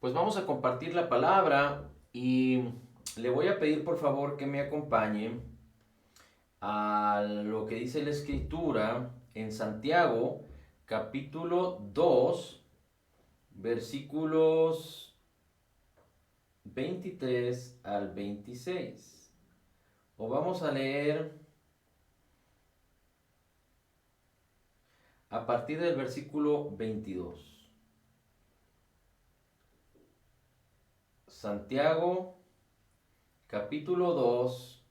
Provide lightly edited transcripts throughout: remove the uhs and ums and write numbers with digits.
Pues vamos a compartir la palabra y le voy a pedir por favor que me acompañe a lo que dice la escritura en Santiago capítulo 2 versículos 23 al 26. O vamos a leer a partir del versículo 22. Santiago capítulo 2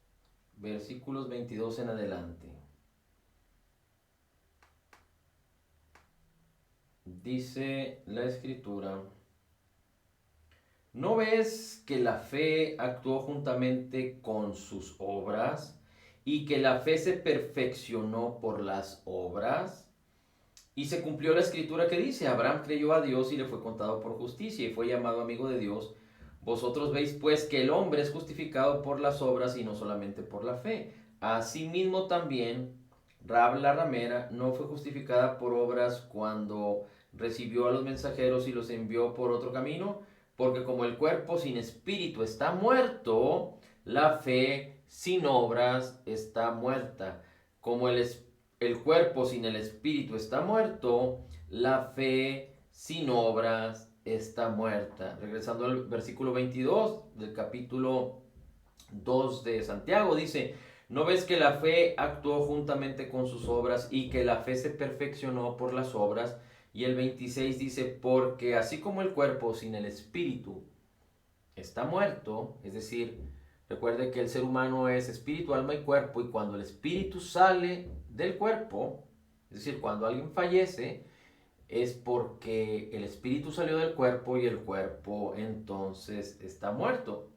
versículos 22 en adelante. Dice la escritura: ¿No ves que la fe actuó juntamente con sus obras y que la fe se perfeccionó por las obras? Y se cumplió la escritura que dice: Abraham creyó a Dios y le fue contado por justicia y fue llamado amigo de Dios. Vosotros veis pues que el hombre es justificado por las obras y no solamente por la fe. Asimismo también Rahab la ramera no fue justificada por obras cuando recibió a los mensajeros y los envió por otro camino, porque como el cuerpo sin espíritu está muerto, la fe sin obras está muerta. Como el cuerpo sin el espíritu está muerto, la fe sin obras está muerta. Regresando al versículo 22 del capítulo 2 de Santiago, dice: ¿No ves que la fe actuó juntamente con sus obras y que la fe se perfeccionó por las obras? Y el 26 dice: porque así como el cuerpo sin el espíritu está muerto, es decir, recuerde que el ser humano es espíritu, alma y cuerpo, y cuando el espíritu sale del cuerpo, es decir, cuando alguien fallece, es porque el espíritu salió del cuerpo y el cuerpo entonces está muerto.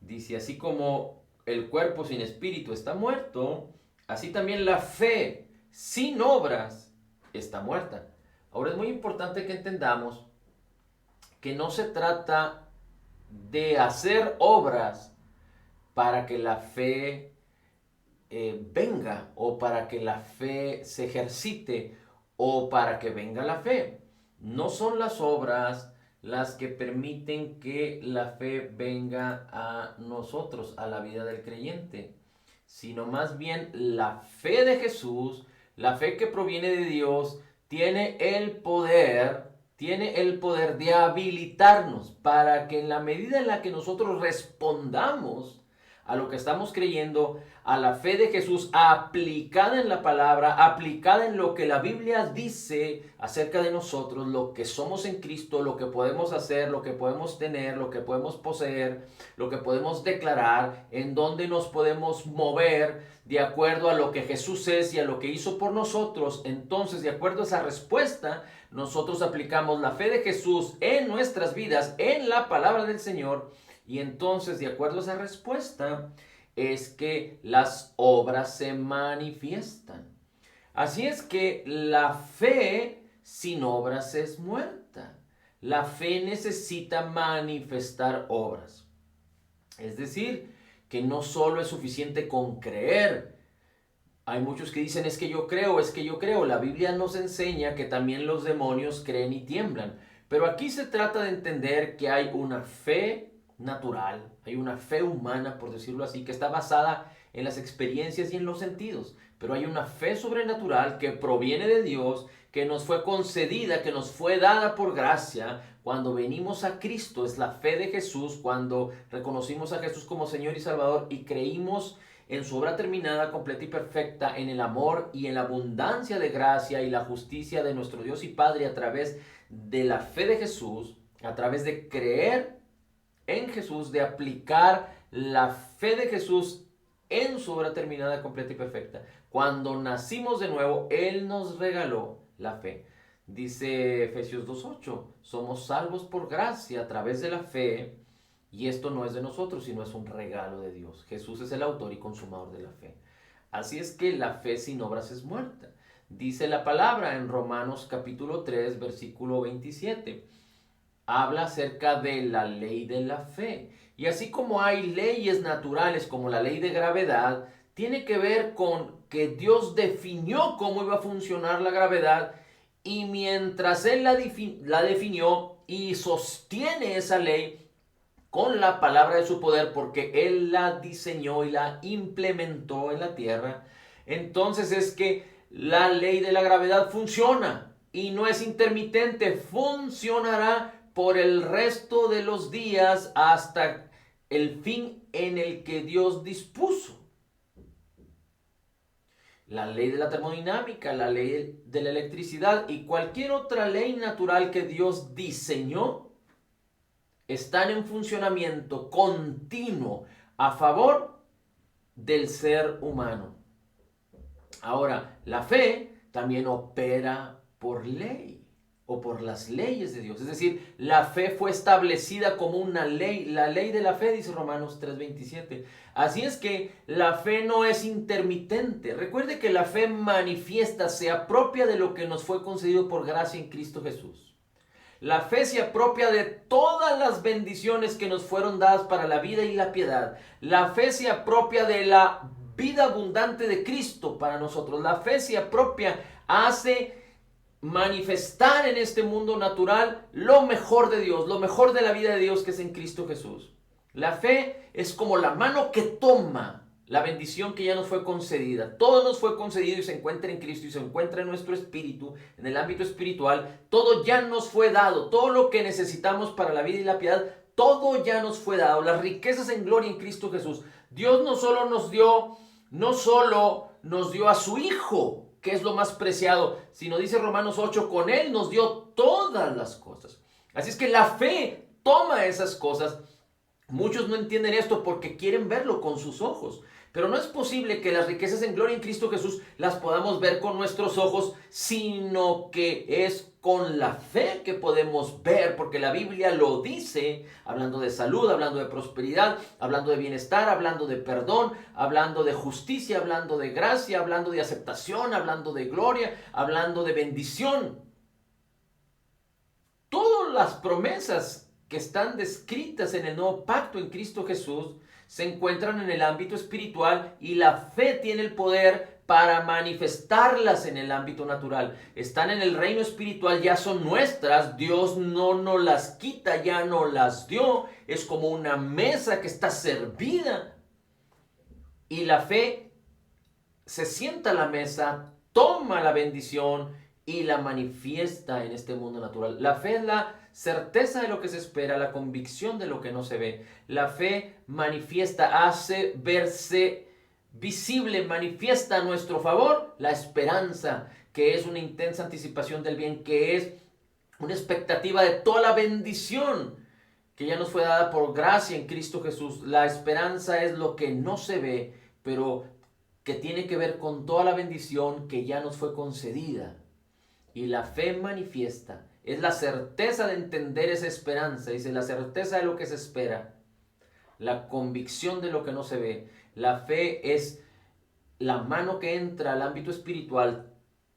Dice: así como el cuerpo sin espíritu está muerto, así también la fe sin obras está muerta. Ahora es muy importante que entendamos que no se trata de hacer obras para que la fe venga, o para que la fe se ejercite, o para que venga la fe. No son las obras las que permiten que la fe venga a nosotros, a la vida del creyente, sino más bien la fe de Jesús, la fe que proviene de Dios, tiene el poder de habilitarnos para que en la medida en la que nosotros respondamos a lo que estamos creyendo, a la fe de Jesús aplicada en la palabra, aplicada en lo que la Biblia dice acerca de nosotros, lo que somos en Cristo, lo que podemos hacer, lo que podemos tener, lo que podemos poseer, lo que podemos declarar, en donde nos podemos mover de acuerdo a lo que Jesús es y a lo que hizo por nosotros. Entonces, de acuerdo a esa respuesta, nosotros aplicamos la fe de Jesús en nuestras vidas, en la palabra del Señor. Y entonces, de acuerdo a esa respuesta, es que las obras se manifiestan. Así es que la fe sin obras es muerta. La fe necesita manifestar obras. Es decir, que no solo es suficiente con creer. Hay muchos que dicen: es que yo creo, es que yo creo. La Biblia nos enseña que también los demonios creen y tiemblan. Pero aquí se trata de entender que hay una fe natural, hay una fe humana, por decirlo así, que está basada en las experiencias y en los sentidos. Pero hay una fe sobrenatural que proviene de Dios, que nos fue concedida, que nos fue dada por gracia cuando venimos a Cristo. Es la fe de Jesús, cuando reconocimos a Jesús como Señor y Salvador y creímos en su obra terminada, completa y perfecta, en el amor y en la abundancia de gracia y la justicia de nuestro Dios y Padre a través de la fe de Jesús, a través de creer en Jesús, de aplicar la fe de Jesús en su obra terminada, completa y perfecta. Cuando nacimos de nuevo, Él nos regaló la fe. Dice Efesios 2:8, somos salvos por gracia a través de la fe, y esto no es de nosotros, sino es un regalo de Dios. Jesús es el autor y consumador de la fe. Así es que la fe sin obras es muerta. Dice la palabra en Romanos capítulo 3, versículo 27. Habla acerca de la ley de la fe. Y así como hay leyes naturales como la ley de gravedad, tiene que ver con que Dios definió cómo iba a funcionar la gravedad, y mientras Él la definió, y sostiene esa ley con la palabra de su poder, porque Él la diseñó y la implementó en la tierra, entonces es que la ley de la gravedad funciona y no es intermitente, funcionará por el resto de los días hasta el fin en el que Dios dispuso. La ley de la termodinámica, la ley de la electricidad y cualquier otra ley natural que Dios diseñó están en funcionamiento continuo a favor del ser humano. Ahora, la fe también opera por ley o por las leyes de Dios. Es decir, la fe fue establecida como una ley. La ley de la fe, dice Romanos 3:27. Así es que la fe no es intermitente. Recuerde que la fe manifiesta, se apropia de lo que nos fue concedido por gracia en Cristo Jesús. La fe se apropia de todas las bendiciones que nos fueron dadas para la vida y la piedad. La fe se apropia de la vida abundante de Cristo para nosotros. La fe se apropia, hace manifestar en este mundo natural lo mejor de Dios, lo mejor de la vida de Dios que es en Cristo Jesús. La fe es como la mano que toma la bendición que ya nos fue concedida. Todo nos fue concedido y se encuentra en Cristo y se encuentra en nuestro espíritu, en el ámbito espiritual. Todo ya nos fue dado. Todo lo que necesitamos para la vida y la piedad, todo ya nos fue dado. Las riquezas en gloria en Cristo Jesús. Dios no solo nos dio a su Hijo, que es lo más preciado, sino dice Romanos 8, con Él nos dio todas las cosas. Así es que la fe toma esas cosas. Muchos no entienden esto porque quieren verlo con sus ojos. Pero no es posible que las riquezas en gloria en Cristo Jesús las podamos ver con nuestros ojos, sino que es con la fe que podemos ver, porque la Biblia lo dice, hablando de salud, hablando de prosperidad, hablando de bienestar, hablando de perdón, hablando de justicia, hablando de gracia, hablando de aceptación, hablando de gloria, hablando de bendición. Todas las promesas que están descritas en el nuevo pacto en Cristo Jesús se encuentran en el ámbito espiritual y la fe tiene el poder para manifestarlas en el ámbito natural. Están en el reino espiritual, ya son nuestras, Dios no nos las quita, ya nos las dio. Es como una mesa que está servida y la fe se sienta a la mesa, toma la bendición y la manifiesta en este mundo natural. La fe es la certeza de lo que se espera, la convicción de lo que no se ve. La fe manifiesta, hace verse visible, manifiesta a nuestro favor la esperanza, que es una intensa anticipación del bien, que es una expectativa de toda la bendición que ya nos fue dada por gracia en Cristo Jesús. La esperanza es lo que no se ve, pero que tiene que ver con toda la bendición que ya nos fue concedida. Y la fe manifiesta, es la certeza de entender esa esperanza, dice, la certeza de lo que se espera, la convicción de lo que no se ve. La fe es la mano que entra al ámbito espiritual,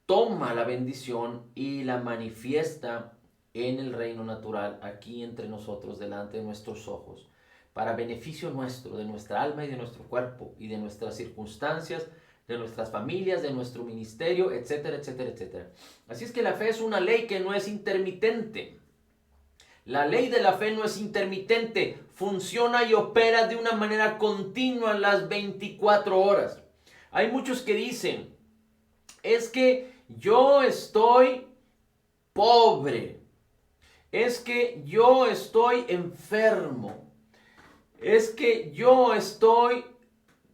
toma la bendición y la manifiesta en el reino natural, aquí entre nosotros, delante de nuestros ojos, para beneficio nuestro, de nuestra alma y de nuestro cuerpo y de nuestras circunstancias, de nuestras familias, de nuestro ministerio, etcétera, etcétera, etcétera. Así es que la fe es una ley que no es intermitente. La ley de la fe no es intermitente, funciona y opera de una manera continua las 24 horas. Hay muchos que dicen, es que yo estoy pobre, es que yo estoy enfermo, es que yo estoy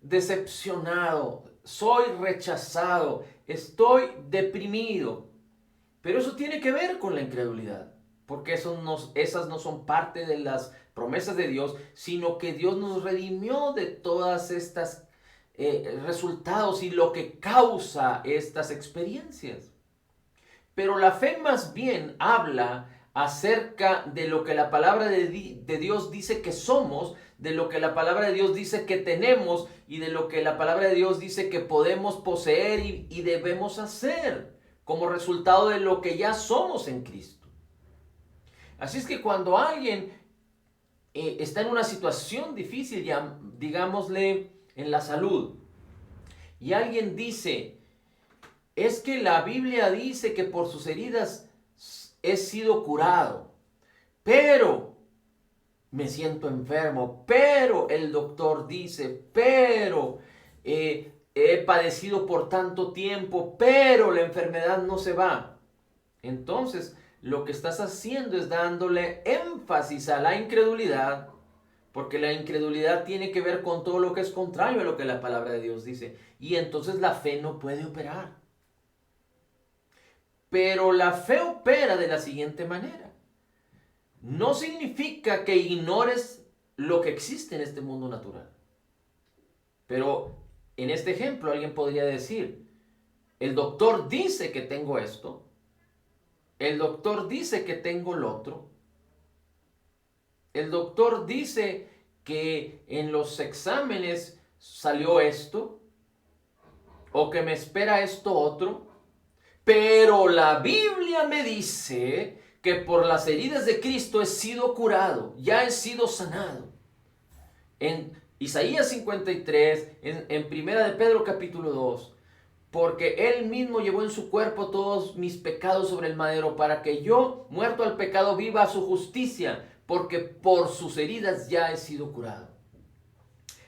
decepcionado, soy rechazado, estoy deprimido. Pero eso tiene que ver con la incredulidad, porque esas no son parte de las promesas de Dios, sino que Dios nos redimió de todas estas resultados y lo que causa estas experiencias. Pero la fe más bien habla acerca de lo que la palabra de Dios dice que somos, de lo que la palabra de Dios dice que tenemos y de lo que la palabra de Dios dice que podemos poseer y debemos hacer como resultado de lo que ya somos en Cristo. Así es que cuando alguien está en una situación difícil, ya, digámosle en la salud, y alguien dice, es que la Biblia dice que por sus heridas he sido curado, me siento enfermo, pero el doctor dice, pero he padecido por tanto tiempo, pero la enfermedad no se va. Entonces, lo que estás haciendo es dándole énfasis a la incredulidad, porque la incredulidad tiene que ver con todo lo que es contrario a lo que la palabra de Dios dice. Y entonces la fe no puede operar. Pero la fe opera de la siguiente manera. No significa que ignores lo que existe en este mundo natural. Pero en este ejemplo alguien podría decir, el doctor dice que tengo esto, el doctor dice que tengo lo otro, el doctor dice que en los exámenes salió esto, o que me espera esto otro, pero la Biblia me dice que por las heridas de Cristo he sido curado, ya he sido sanado. En Isaías 53, en Primera de Pedro capítulo 2, porque Él mismo llevó en su cuerpo todos mis pecados sobre el madero, para que yo, muerto al pecado, viva a su justicia, porque por sus heridas ya he sido curado.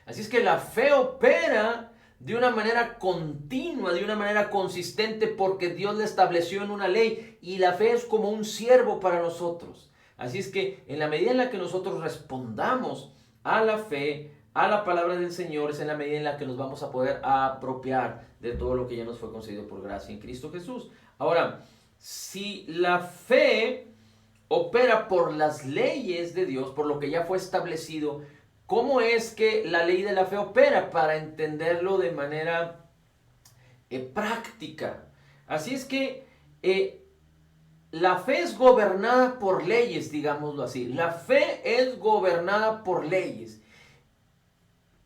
Así es que la fe opera de una manera continua, de una manera consistente, porque Dios la estableció en una ley, y la fe es como un siervo para nosotros. Así es que en la medida en la que nosotros respondamos a la fe, a la palabra del Señor, es en la medida en la que nos vamos a poder apropiar de todo lo que ya nos fue concedido por gracia en Cristo Jesús. Ahora, si la fe opera por las leyes de Dios, por lo que ya fue establecido, ¿cómo es que la ley de la fe opera? Para entenderlo de manera práctica. Así es que la fe es gobernada por leyes, digámoslo así. La fe es gobernada por leyes.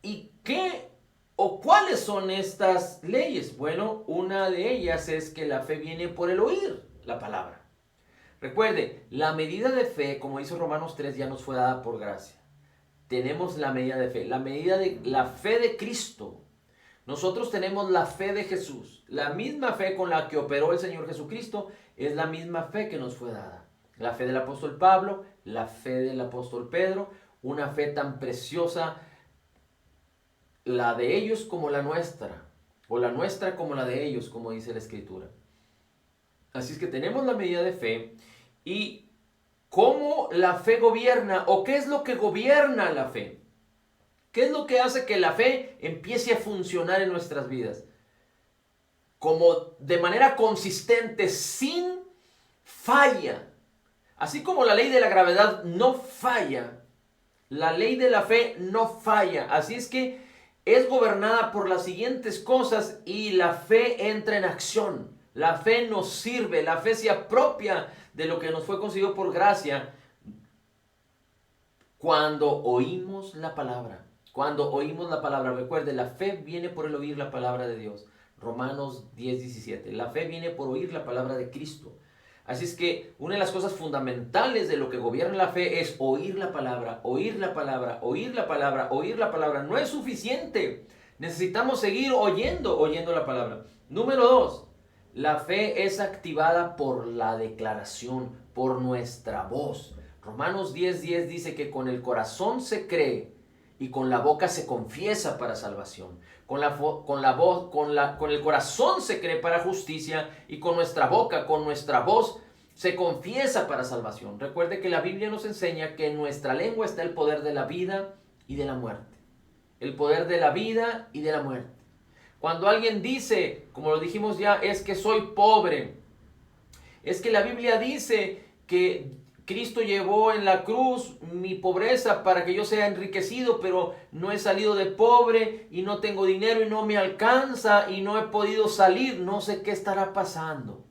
¿Y qué o cuáles son estas leyes? Bueno, una de ellas es que la fe viene por el oír la palabra. Recuerde, la medida de fe, como dice Romanos 3, ya nos fue dada por gracia. Tenemos la medida de fe, la medida de la fe de Cristo. Nosotros tenemos la fe de Jesús. La misma fe con la que operó el Señor Jesucristo es la misma fe que nos fue dada. La fe del apóstol Pablo, la fe del apóstol Pedro, una fe tan preciosa, la de ellos como la nuestra, o la nuestra como la de ellos, como dice la Escritura. Así es que tenemos la medida de fe. ¿Y cómo la fe gobierna? ¿O qué es lo que gobierna la fe? ¿Qué es lo que hace que la fe empiece a funcionar en nuestras vidas? Como de manera consistente, sin falla. Así como la ley de la gravedad no falla, la ley de la fe no falla. Así es que es gobernada por las siguientes cosas y la fe entra en acción. La fe nos sirve, la fe se apropia de lo que nos fue concedido por gracia cuando oímos la palabra. Cuando oímos la palabra, recuerde, la fe viene por el oír la palabra de Dios. Romanos 10:17. La fe viene por oír la palabra de Cristo. Así es que una de las cosas fundamentales de lo que gobierna la fe es oír la palabra, oír la palabra, oír la palabra, oír la palabra. No es suficiente. Necesitamos seguir oyendo la palabra. Número 2. La fe es activada por la declaración, por nuestra voz. Romanos 10:10 dice que con el corazón se cree y con la boca se confiesa para salvación. Con el corazón se cree para justicia y con nuestra boca, con nuestra voz se confiesa para salvación. Recuerde que la Biblia nos enseña que en nuestra lengua está el poder de la vida y de la muerte. El poder de la vida y de la muerte. Cuando alguien dice, como lo dijimos ya, es que soy pobre, es que la Biblia dice que Cristo llevó en la cruz mi pobreza para que yo sea enriquecido, pero no he salido de pobre y no tengo dinero y no me alcanza y no he podido salir. No sé qué estará pasando.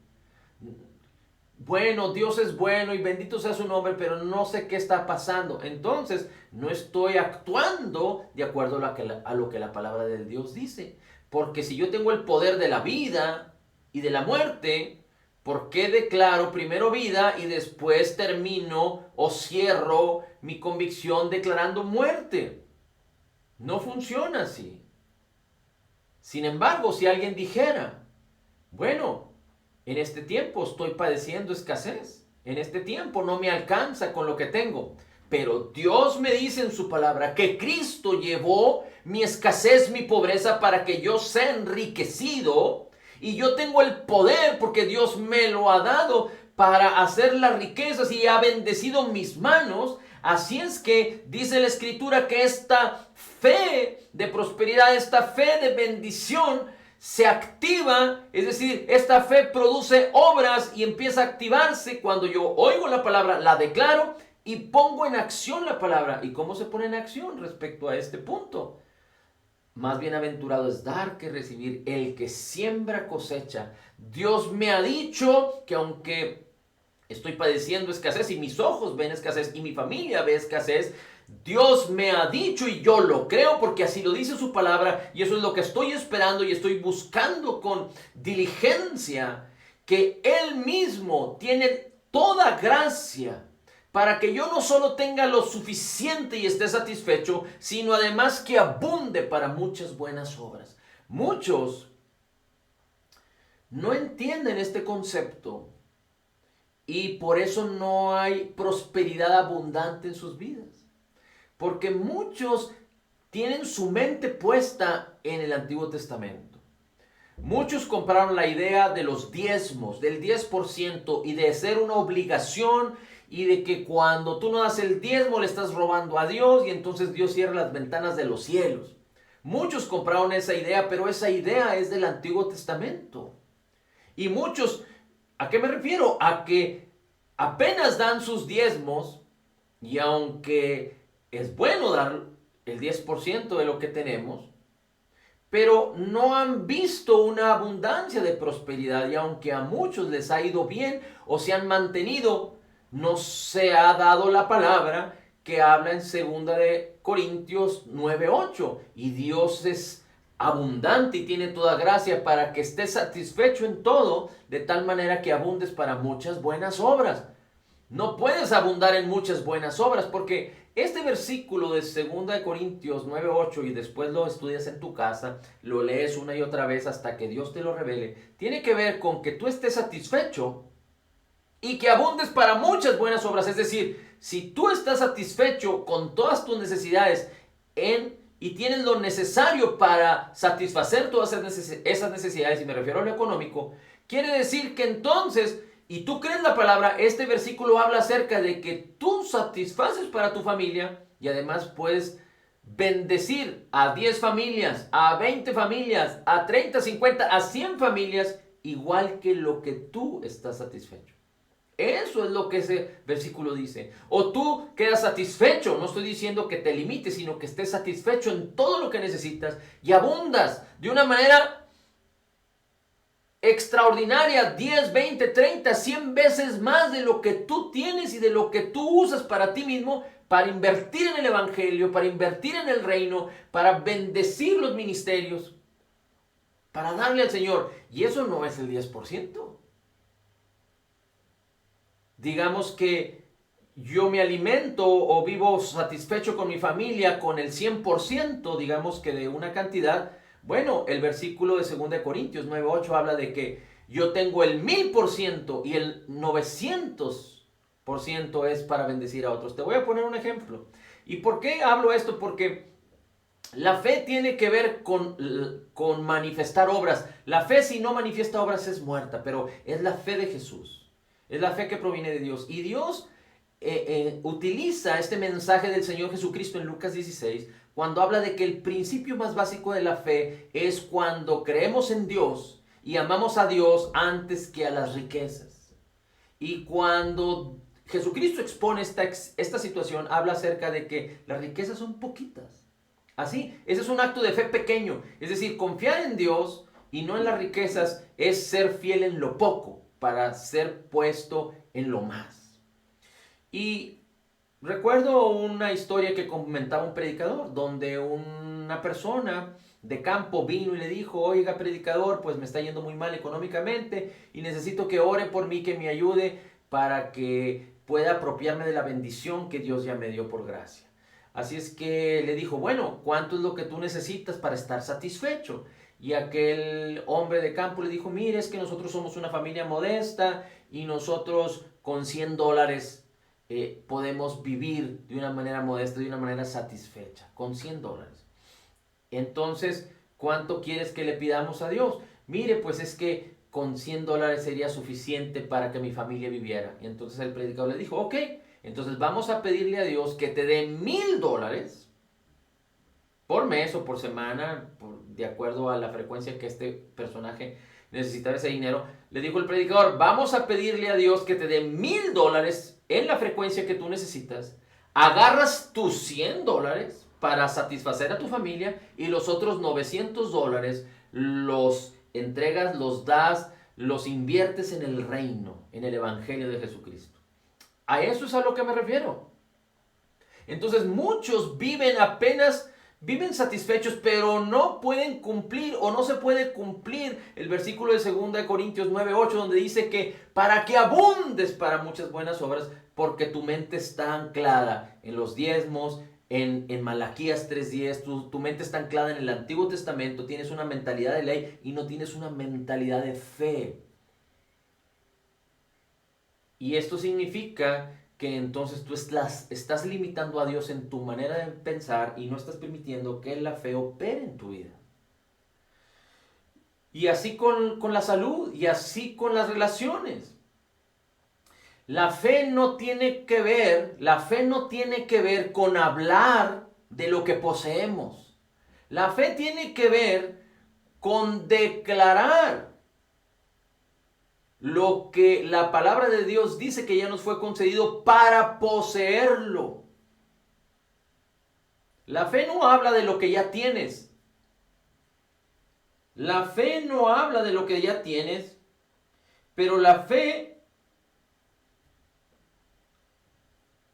Bueno, Dios es bueno y bendito sea su nombre, pero no sé qué está pasando. Entonces, no estoy actuando de acuerdo a lo que la palabra de Dios dice. Porque si yo tengo el poder de la vida y de la muerte, ¿por qué declaro primero vida y después termino o cierro mi convicción declarando muerte? No funciona así. Sin embargo, si alguien dijera, bueno, en este tiempo estoy padeciendo escasez, en este tiempo no me alcanza con lo que tengo, Pero Dios me dice en su palabra que Cristo llevó mi escasez, mi pobreza, para que yo sea enriquecido. Y yo tengo el poder, porque Dios me lo ha dado, para hacer las riquezas y ha bendecido mis manos. Así es que dice la Escritura que esta fe de prosperidad, esta fe de bendición se activa, es decir, esta fe produce obras y empieza a activarse cuando yo oigo la palabra, la declaro y pongo en acción la palabra. ¿Y cómo se pone en acción respecto a este punto? Más bienaventurado es dar que recibir. El que siembra cosecha. Dios me ha dicho que aunque estoy padeciendo escasez y mis ojos ven escasez y mi familia ve escasez, Dios me ha dicho y yo lo creo porque así lo dice su palabra, y eso es lo que estoy esperando y estoy buscando con diligencia, que Él mismo tiene toda gracia para que yo no solo tenga lo suficiente y esté satisfecho, sino además que abunde para muchas buenas obras. Muchos no entienden este concepto y por eso no hay prosperidad abundante en sus vidas. Porque muchos tienen su mente puesta en el Antiguo Testamento. Muchos compraron la idea de los diezmos, del 10%, y de ser una obligación, y de que cuando tú no das el diezmo le estás robando a Dios y entonces Dios cierra las ventanas de los cielos. Muchos compraron esa idea, pero esa idea es del Antiguo Testamento. Y muchos, ¿a qué me refiero? A que apenas dan sus diezmos, y aunque es bueno dar el 10% de lo que tenemos, pero no han visto una abundancia de prosperidad, y aunque a muchos les ha ido bien o se han mantenido, no se ha dado la palabra que habla en 2 Corintios 9:8, y Dios es abundante y tiene toda gracia para que estés satisfecho en todo, de tal manera que abundes para muchas buenas obras. No puedes abundar en muchas buenas obras, porque este versículo de 2 Corintios 9:8, y después lo estudias en tu casa, lo lees una y otra vez hasta que Dios te lo revele, tiene que ver con que tú estés satisfecho y que abundes para muchas buenas obras. Es decir, si tú estás satisfecho con todas tus necesidades y tienes lo necesario para satisfacer todas esas necesidades, y me refiero a lo económico, quiere decir que entonces, y tú crees la palabra, este versículo habla acerca de que tú satisfaces para tu familia, y además puedes bendecir a 10 familias, a 20 familias, a 30, 50, a 100 familias, igual que lo que tú estás satisfecho. Eso es lo que ese versículo dice. O tú quedas satisfecho, no estoy diciendo que te limites, sino que estés satisfecho en todo lo que necesitas y abundas de una manera extraordinaria, 10, 20, 30, 100 veces más de lo que tú tienes y de lo que tú usas para ti mismo, para invertir en el evangelio, para invertir en el reino, para bendecir los ministerios, para darle al Señor. Y eso no es el 10%. Digamos que yo me alimento o vivo satisfecho con mi familia con el 100%, digamos que de una cantidad. Bueno, el versículo de 2 Corintios 9:8 habla de que yo tengo el 1000% y el 900% es para bendecir a otros. Te voy a poner un ejemplo. ¿Y por qué hablo esto? Porque la fe tiene que ver con manifestar obras. La fe, si no manifiesta obras, es muerta, pero es la fe de Jesús. Es la fe que proviene de Dios. Y Dios utiliza este mensaje del Señor Jesucristo en Lucas 16, cuando habla de que el principio más básico de la fe es cuando creemos en Dios y amamos a Dios antes que a las riquezas. Y cuando Jesucristo expone esta situación, habla acerca de que las riquezas son poquitas. Así, ese es un acto de fe pequeño. Es decir, confiar en Dios y no en las riquezas es ser fiel en lo poco, para ser puesto en lo más. Y recuerdo una historia que comentaba un predicador, donde una persona de campo vino y le dijo: oiga, predicador, pues me está yendo muy mal económicamente y necesito que ore por mí, que me ayude para que pueda apropiarme de la bendición que Dios ya me dio por gracia. Así es que le dijo: bueno, ¿cuánto es lo que tú necesitas para estar satisfecho? Y aquel hombre de campo le dijo: mire, es que nosotros somos una familia modesta y nosotros con $100 podemos vivir de una manera modesta, de una manera satisfecha, con $100. Entonces, ¿cuánto quieres que le pidamos a Dios? Mire, pues es que con $100 sería suficiente para que mi familia viviera. Y entonces el predicador le dijo, ok, entonces vamos a pedirle a Dios que te dé $1,000 por mes o por semana, de acuerdo a la frecuencia que este personaje necesitaba ese dinero. Le dijo el predicador, vamos a pedirle a Dios que te dé $1,000 en la frecuencia que tú necesitas. Agarras tus $100 para satisfacer a tu familia y los otros $900 los entregas, los das, los inviertes en el reino, en el evangelio de Jesucristo. A eso es a lo que me refiero. Entonces muchos viven satisfechos, pero no pueden cumplir o no se puede cumplir el versículo de 2 Corintios 9:8, donde dice que para que abundes para muchas buenas obras, porque tu mente está anclada en los diezmos, en Malaquías 3:10, tu mente está anclada en el Antiguo Testamento, tienes una mentalidad de ley y no tienes una mentalidad de fe. Y esto significa que entonces tú estás limitando a Dios en tu manera de pensar y no estás permitiendo que la fe opere en tu vida. Y así con la salud y así con las relaciones. La fe no tiene que ver con hablar de lo que poseemos. La fe tiene que ver con declarar lo que la palabra de Dios dice que ya nos fue concedido para poseerlo. La fe no habla de lo que ya tienes. La fe no habla de lo que ya tienes, pero la fe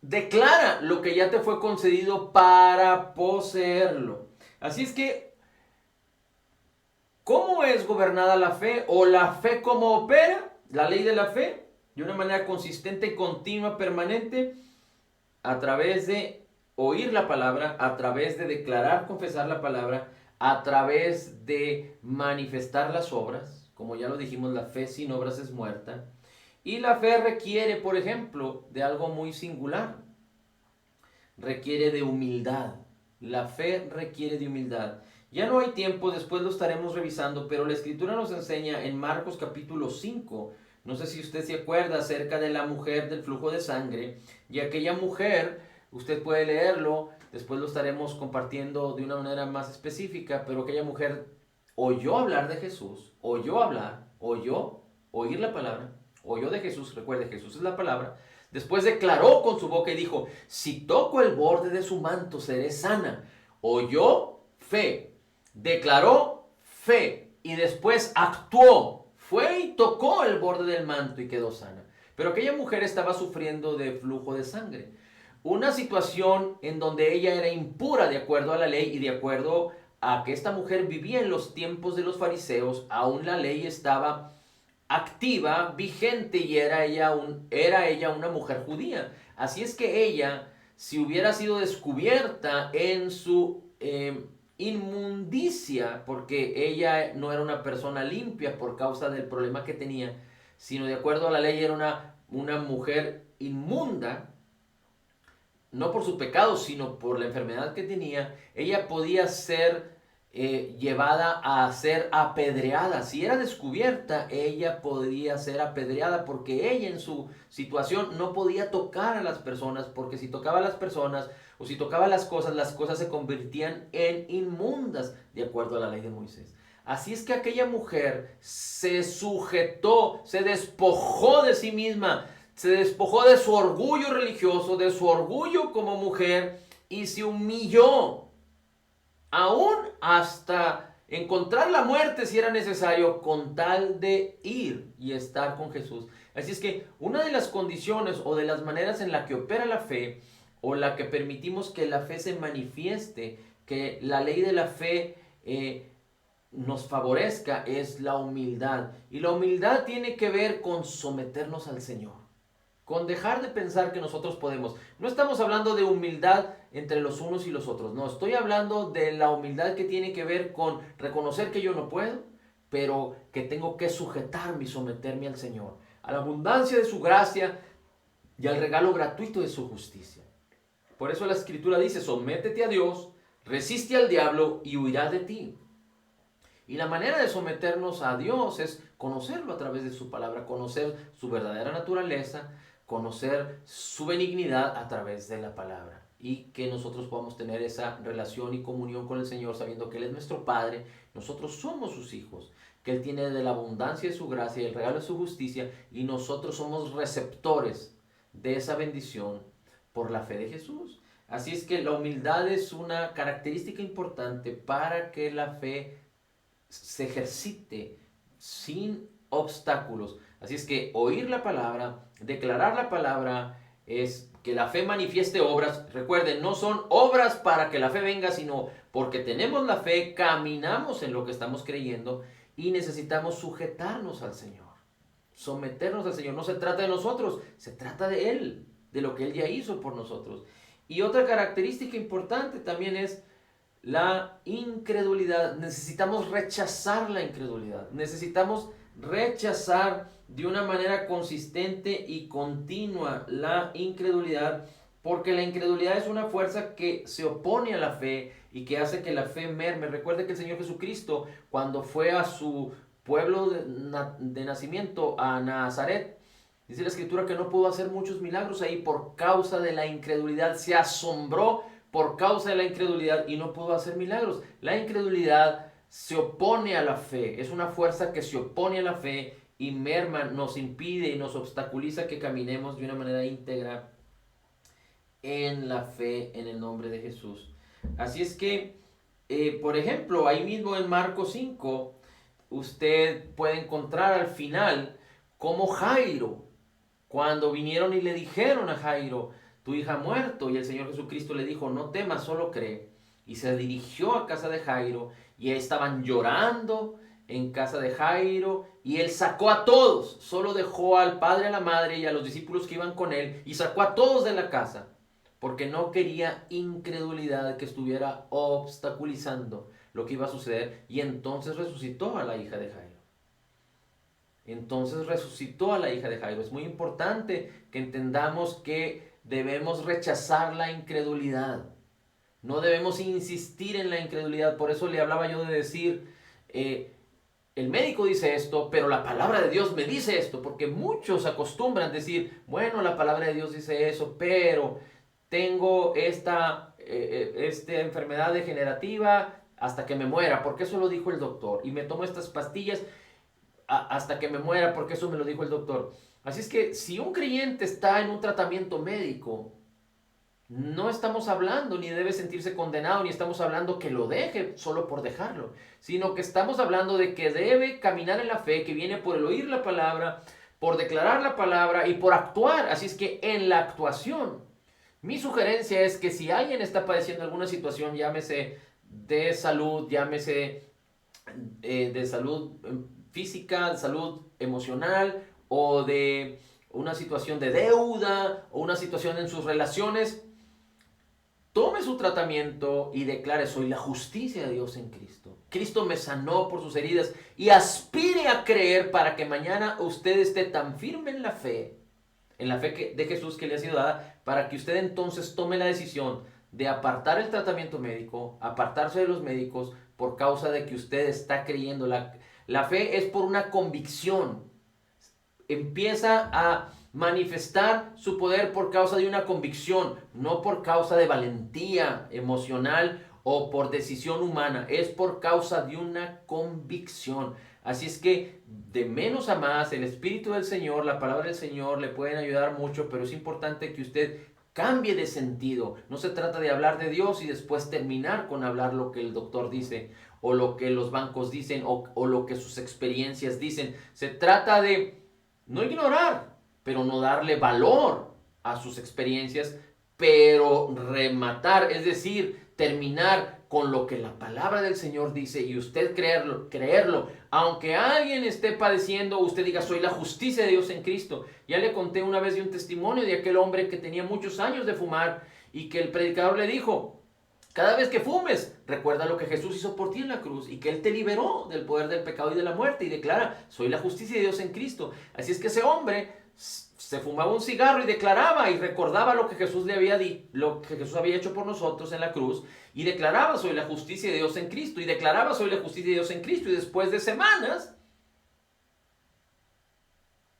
declara lo que ya te fue concedido para poseerlo. Así es que, ¿cómo es gobernada la fe? ¿O la fe cómo opera? La ley de la fe, de una manera consistente, continua, permanente, a través de oír la palabra, a través de declarar, confesar la palabra, a través de manifestar las obras. Como ya lo dijimos, la fe sin obras es muerta. Y la fe requiere, por ejemplo, de algo muy singular. Requiere de humildad. La fe requiere de humildad. Ya no hay tiempo, después lo estaremos revisando, pero la Escritura nos enseña en Marcos capítulo 5, no sé si usted se acuerda acerca de la mujer del flujo de sangre, y aquella mujer, usted puede leerlo, después lo estaremos compartiendo de una manera más específica, pero aquella mujer oyó hablar de Jesús, oyó oír la palabra, oyó de Jesús, recuerde, Jesús es la palabra, después declaró con su boca y dijo, si toco el borde de su manto seré sana. Oyó fe, declaró fe y después actuó. Fue y tocó el borde del manto y quedó sana. Pero aquella mujer estaba sufriendo de flujo de sangre. Una situación en donde ella era impura de acuerdo a la ley y de acuerdo a que esta mujer vivía en los tiempos de los fariseos, aún la ley estaba activa, vigente y era ella una mujer judía. Así es que ella, si hubiera sido descubierta en su inmundicia, porque ella no era una persona limpia por causa del problema que tenía, sino de acuerdo a la ley era una mujer inmunda, no por su pecado, sino por la enfermedad que tenía, ella podía ser llevada a ser apedreada. Si era descubierta, ella podía ser apedreada porque ella en su situación no podía tocar a las personas, porque si tocaba a las personas o si tocaba las cosas se convertían en inmundas de acuerdo a la ley de Moisés. Así es que aquella mujer se sujetó, se despojó de sí misma, se despojó de su orgullo religioso, de su orgullo como mujer y se humilló, aún hasta encontrar la muerte si era necesario, con tal de ir y estar con Jesús. Así es que una de las condiciones o de las maneras en la que opera la fe, o la que permitimos que la fe se manifieste, que la ley de la fe nos favorezca, es la humildad. Y la humildad tiene que ver con someternos al Señor, con dejar de pensar que nosotros podemos. No estamos hablando de humildad entre los unos y los otros, no, estoy hablando de la humildad que tiene que ver con reconocer que yo no puedo, pero que tengo que sujetarme y someterme al Señor, a la abundancia de su gracia, y al regalo gratuito de su justicia. Por eso la Escritura dice, sométete a Dios, resiste al diablo y huirá de ti. Y la manera de someternos a Dios es conocerlo a través de su palabra, conocer su verdadera naturaleza, conocer su benignidad a través de la palabra. Y que nosotros podamos tener esa relación y comunión con el Señor sabiendo que Él es nuestro Padre, nosotros somos sus hijos, que Él tiene de la abundancia de su gracia y el regalo de su justicia y nosotros somos receptores de esa bendición por la fe de Jesús. Así es que la humildad es una característica importante para que la fe se ejercite sin obstáculos. Así es que oír la palabra, declarar la palabra, es que la fe manifieste obras. Recuerden, no son obras para que la fe venga, sino porque tenemos la fe, caminamos en lo que estamos creyendo y necesitamos sujetarnos al Señor, someternos al Señor. No se trata de nosotros, se trata de Él, de lo que Él ya hizo por nosotros. Y otra característica importante también es la incredulidad. Necesitamos rechazar la incredulidad. Necesitamos rechazar de una manera consistente y continua la incredulidad, porque la incredulidad es una fuerza que se opone a la fe y que hace que la fe merme. Recuerde que el Señor Jesucristo, cuando fue a su pueblo de nacimiento, a Nazaret, dice la Escritura que no pudo hacer muchos milagros ahí por causa de la incredulidad. Se asombró por causa de la incredulidad y no pudo hacer milagros. La incredulidad se opone a la fe, es una fuerza que se opone a la fe y merma, nos impide y nos obstaculiza que caminemos de una manera íntegra en la fe en el nombre de Jesús. Así es que, por ejemplo, ahí mismo en Marcos 5, usted puede encontrar al final cómo Jairo, cuando vinieron y le dijeron a Jairo, tu hija ha muerto, y el Señor Jesucristo le dijo, no temas, solo cree. Y se dirigió a casa de Jairo, y estaban llorando en casa de Jairo, y él sacó a todos, solo dejó al padre, a la madre y a los discípulos que iban con él, y sacó a todos de la casa, porque no quería incredulidad que estuviera obstaculizando lo que iba a suceder, y entonces resucitó a la hija de Jairo. Entonces resucitó a la hija de Jairo. Es muy importante que entendamos que debemos rechazar la incredulidad. No debemos insistir en la incredulidad. Por eso le hablaba yo de decir, el médico dice esto, pero la palabra de Dios me dice esto. Porque muchos acostumbran a decir, bueno, la palabra de Dios dice eso, pero tengo esta enfermedad degenerativa hasta que me muera, porque eso lo dijo el doctor. Y me tomo estas pastillas hasta que me muera, porque eso me lo dijo el doctor. Así es que si un creyente está en un tratamiento médico, no estamos hablando ni debe sentirse condenado, ni estamos hablando que lo deje solo por dejarlo, sino que estamos hablando de que debe caminar en la fe, que viene por el oír la palabra, por declarar la palabra y por actuar. Así es que en la actuación, mi sugerencia es que si alguien está padeciendo alguna situación, llámese de salud, llámese de salud física, de salud emocional o de una situación de deuda o una situación en sus relaciones, tome su tratamiento y declare, soy la justicia de Dios en Cristo. Cristo me sanó por sus heridas y aspire a creer para que mañana usted esté tan firme en la fe de Jesús que le ha sido dada, para que usted entonces tome la decisión de apartar el tratamiento médico, apartarse de los médicos por causa de que usted está creyendo. La fe es por una convicción. Empieza a manifestar su poder por causa de una convicción, no por causa de valentía emocional o por decisión humana. Es por causa de una convicción. Así es que de menos a más, el Espíritu del Señor, la palabra del Señor le pueden ayudar mucho, pero es importante que usted cambie de sentido. No se trata de hablar de Dios y después terminar con hablar lo que el doctor dice o lo que los bancos dicen o lo que sus experiencias dicen. Se trata de no ignorar, pero no darle valor a sus experiencias, pero rematar, es decir, terminar con lo que la palabra del Señor dice y usted creerlo. Aunque alguien esté padeciendo, usted diga, soy la justicia de Dios en Cristo. Ya le conté una vez de un testimonio de aquel hombre que tenía muchos años de fumar y que el predicador le dijo, cada vez que fumes, recuerda lo que Jesús hizo por ti en la cruz y que Él te liberó del poder del pecado y de la muerte, y declara, soy la justicia de Dios en Cristo. Así es que ese hombre se fumaba un cigarro y declaraba y recordaba lo que Jesús le había lo que Jesús había hecho por nosotros en la cruz, y declaraba: soy la justicia de Dios en Cristo, y declaraba: soy la justicia de Dios en Cristo, y después de semanas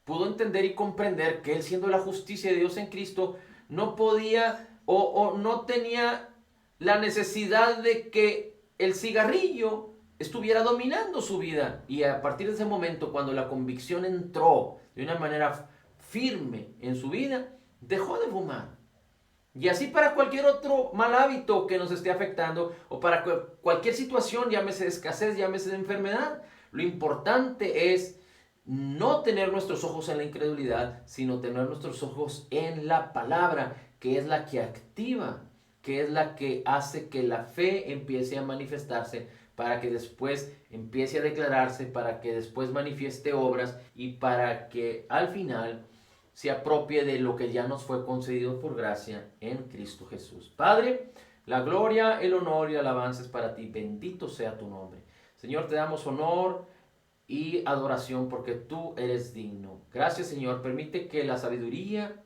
pudo entender y comprender que él, siendo la justicia de Dios en Cristo, no podía o no tenía la necesidad de que el cigarrillo estuviera dominando su vida. Y a partir de ese momento, cuando la convicción entró de una manera firme en su vida, dejó de fumar. Y así para cualquier otro mal hábito que nos esté afectando, o para cualquier situación, llámese de escasez, llámese de enfermedad, lo importante es no tener nuestros ojos en la incredulidad, sino tener nuestros ojos en la palabra, que es la que activa, que es la que hace que la fe empiece a manifestarse, para que después empiece a declararse, para que después manifieste obras, y para que al final se apropie de lo que ya nos fue concedido por gracia en Cristo Jesús. Padre, la gloria, el honor y alabanza es para ti. Bendito sea tu nombre. Señor, te damos honor y adoración porque tú eres digno. Gracias, Señor. Permite que la sabiduría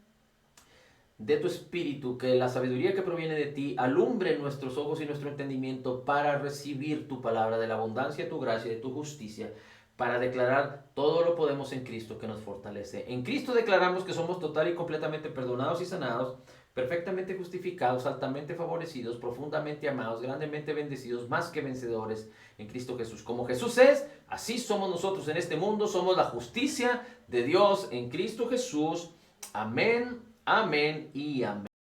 de tu espíritu, que la sabiduría que proviene de ti, alumbre nuestros ojos y nuestro entendimiento para recibir tu palabra de la abundancia de tu gracia y de tu justicia, para declarar: todo lo podemos en Cristo que nos fortalece. En Cristo declaramos que somos total y completamente perdonados y sanados, perfectamente justificados, altamente favorecidos, profundamente amados, grandemente bendecidos, más que vencedores en Cristo Jesús. Como Jesús es, así somos nosotros en este mundo. Somos la justicia de Dios en Cristo Jesús. Amén, amén y amén.